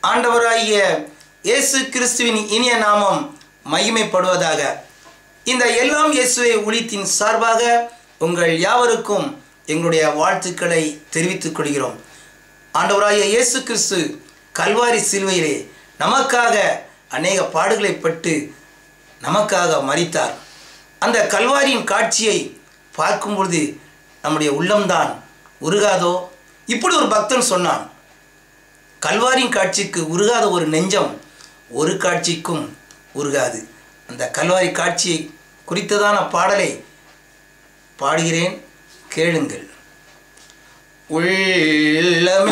ஆண்டவராகிய இயேசு கிறிஸ்துவின் இனிய நாமம் மகிமைப்படுவதாக. இந்த எல்லாம் இயேசுவே ஊழியத்தின் சார்பாக உங்கள் யாவருக்கும் எங்களுடைய வாழ்த்துக்களை தெரிவித்துக் கொள்கிறோம். ஆண்டவராகிய இயேசு கிறிஸ்து கல்வாரி சிலுவையிலே நமக்காக அநேக பாடுகளை பட்டு நமக்காக மரித்தார். அந்த கல்வாரியின் காட்சியை பார்க்கும் பொழுது நம்முடைய உள்ளம்தான் உருகாதோ? இப்படி ஒரு பக்தன் சொன்னான், கல்வாரியின் காட்சிக்கு உருகாத ஒரு நெஞ்சம் ஒரு காட்சிக்கும் உருகாது. அந்த கல்வாரி காட்சியை குறித்ததான பாடலை பாடுகிறேன், கேளுங்கள். உள்ளமெல்லாம்